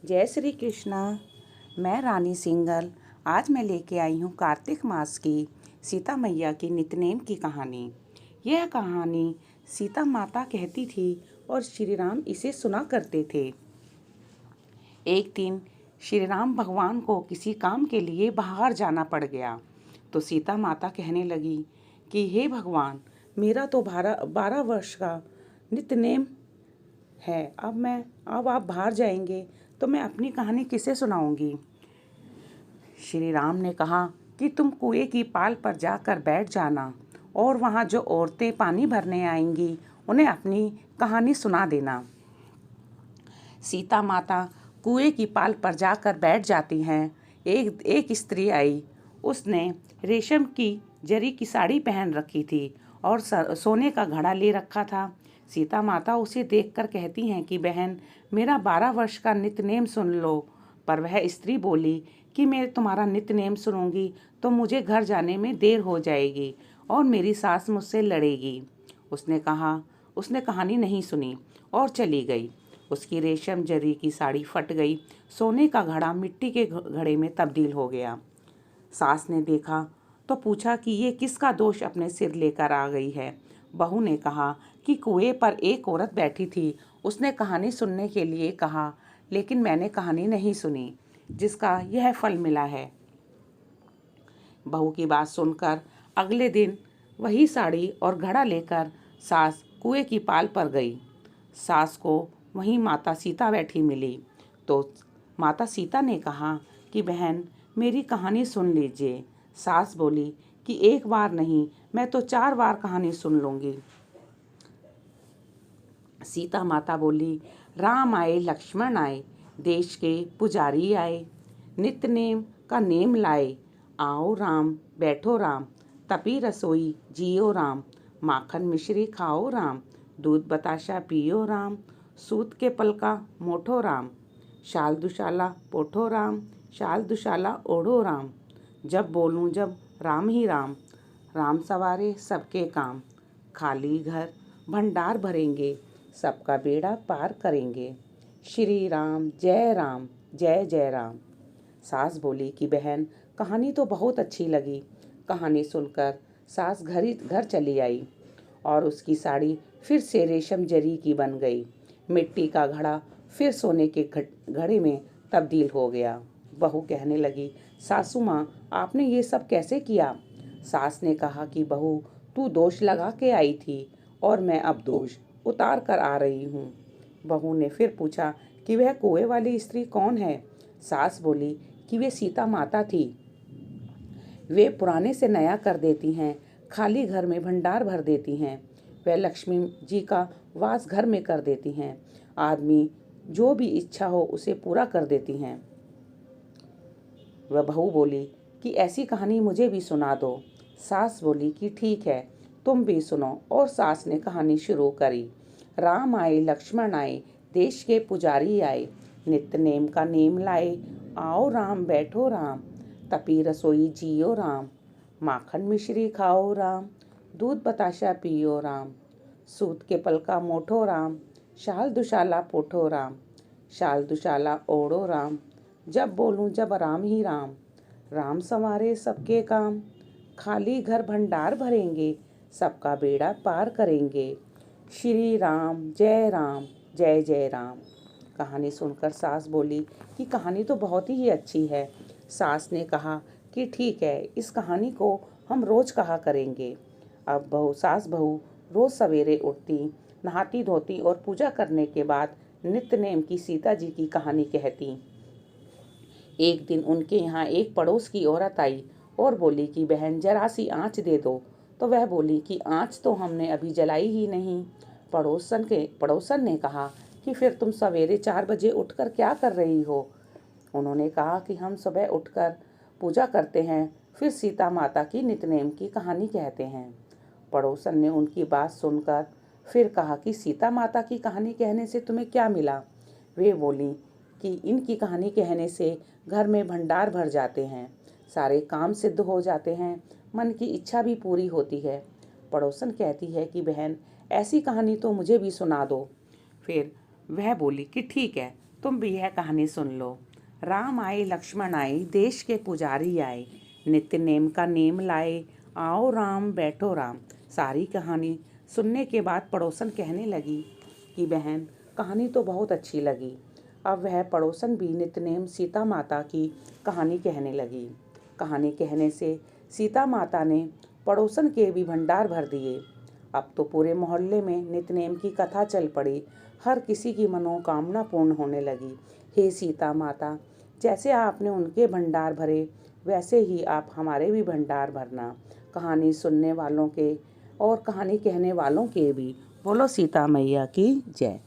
जय श्री कृष्णा। मैं रानी सिंगल आज मैं लेके आई हूँ कार्तिक मास की सीता मैया की नितनेम की कहानी। यह कहानी सीता माता कहती थी और श्री राम इसे सुना करते थे। एक दिन श्री राम भगवान को किसी काम के लिए बाहर जाना पड़ गया तो सीता माता कहने लगी कि हे भगवान, मेरा तो 12 वर्ष का नितनेम है। अब आप बाहर जाएंगे तो मैं अपनी कहानी किसे सुनाऊंगी। श्री राम ने कहा कि तुम कुएं की पाल पर जाकर बैठ जाना और वहाँ जो औरतें पानी भरने आएंगी उन्हें अपनी कहानी सुना देना। सीता माता कुएं की पाल पर जाकर बैठ जाती हैं। एक स्त्री आई। उसने रेशम की जरी की साड़ी पहन रखी थी और सोने का घड़ा ले रखा था। सीता माता उसे देखकर कहती हैं कि बहन, मेरा 12 वर्ष का नितनेम सुन लो। पर वह स्त्री बोली कि मैं तुम्हारा नितनेम सुनूंगी तो मुझे घर जाने में देर हो जाएगी और मेरी सास मुझसे लड़ेगी। उसने कहानी नहीं सुनी और चली गई। उसकी रेशम जरी की साड़ी फट गई। सोने का घड़ा मिट्टी के घड़े में तब्दील हो गया। सास ने देखा तो पूछा कि ये किसका दोष अपने सिर लेकर आ गई है। बहू ने कहा कि कुएं पर एक औरत बैठी थी। उसने कहानी सुनने के लिए कहा, लेकिन मैंने कहानी नहीं सुनी, जिसका यह फल मिला है। बहू की बात सुनकर अगले दिन वही साड़ी और घड़ा लेकर सास कुएं की पाल पर गई। सास को वहीं माता सीता बैठी मिली तो माता सीता ने कहा कि बहन, मेरी कहानी सुन लीजिए। सास बोली कि एक बार नहीं, मैं तो 4 बार कहानी सुन लूंगी। सीता माता बोली, राम आए लक्ष्मण आए, देश के पुजारी आए, नित्य नेम का नेम लाए। आओ राम बैठो राम, तपी रसोई जियो राम, माखन मिश्री खाओ राम, दूध बताशा पियो राम, सूत के पलका मोठो राम, शाल दुशाला पोठो राम, शाल दुशाला ओढ़ो राम। जब बोलूं जब राम ही राम, राम सवारे सबके काम, खाली घर भंडार भरेंगे, सबका बेड़ा पार करेंगे। श्री राम जय जय राम। सास बोली कि बहन, कहानी तो बहुत अच्छी लगी। कहानी सुनकर सास घर चली आई और उसकी साड़ी फिर से रेशम जरी की बन गई। मिट्टी का घड़ा फिर सोने के घड़े में तब्दील हो गया। बहू कहने लगी, सासू माँ, आपने ये सब कैसे किया। सास ने कहा कि बहू, तू दोष लगा के आई थी और मैं अब दोष उतार कर आ रही हूँ। बहू ने फिर पूछा कि वह कुएं वाली स्त्री कौन है। सास बोली कि वे सीता माता थी। वे पुराने से नया कर देती हैं, खाली घर में भंडार भर देती हैं। वह लक्ष्मी जी का वास घर में कर देती हैं। आदमी जो भी इच्छा हो उसे पूरा कर देती हैं। वह बहू बोली कि ऐसी कहानी मुझे भी सुना दो। सास बोली कि ठीक है, तुम भी सुनो। और सास ने कहानी शुरू करी। राम आए लक्ष्मण आए, देश के पुजारी आए, नित्य नेम का नेम लाए। आओ राम बैठो राम, तपी रसोई जियो राम, माखन मिश्री खाओ राम, दूध बताशा पियो राम, सूत के पलका मोठो राम, शाल दुशाला पोठो राम, शाल दुशाला ओढ़ो राम। जब बोलूं जब राम ही राम, राम संवारे सबके काम, खाली घर भंडार भरेंगे, सबका बेड़ा पार करेंगे। श्री राम जय जय राम। कहानी सुनकर सास बोली कि कहानी तो बहुत ही अच्छी है। सास ने कहा कि ठीक है, इस कहानी को हम रोज कहा करेंगे। अब सास बहू रोज सवेरे उठती, नहाती धोती और पूजा करने के बाद नित्य नेम की सीता जी की कहानी कहती। एक दिन उनके यहाँ एक पड़ोस की औरत आई और बोली कि बहन, जरा सी आँच दे दो। तो वह बोली कि आँच तो हमने अभी जलाई ही नहीं। पड़ोसन ने कहा कि फिर तुम सवेरे 4 बजे उठकर क्या कर रही हो। उन्होंने कहा कि हम सुबह उठकर पूजा करते हैं, फिर सीता माता की नितनेम की कहानी कहते हैं। पड़ोसन ने उनकी बात सुनकर फिर कहा कि सीता माता की कहानी कहने से तुम्हें क्या मिला। वे बोली कि इनकी कहानी कहने से घर में भंडार भर जाते हैं, सारे काम सिद्ध हो जाते हैं, मन की इच्छा भी पूरी होती है। पड़ोसन कहती है कि बहन, ऐसी कहानी तो मुझे भी सुना दो। फिर वह बोली कि ठीक है, तुम भी यह कहानी सुन लो। राम आए लक्ष्मण आए, देश के पुजारी आए, नित्य नेम का नेम लाए, आओ राम बैठो राम। सारी कहानी सुनने के बाद पड़ोसन कहने लगी कि बहन, कहानी तो बहुत अच्छी लगी। अब वह पड़ोसन भी नित्यनेम सीता माता की कहानी कहने लगी। कहानी कहने से सीता माता ने पड़ोसन के भी भंडार भर दिए। अब तो पूरे मोहल्ले में नित्यनेम की कथा चल पड़ी। हर किसी की मनोकामना पूर्ण होने लगी। हे सीता माता, जैसे आपने उनके भंडार भरे, वैसे ही आप हमारे भी भंडार भरना। कहानी सुनने वालों के और कहानी कहने वालों के भी। बोलो सीता मैया की जय।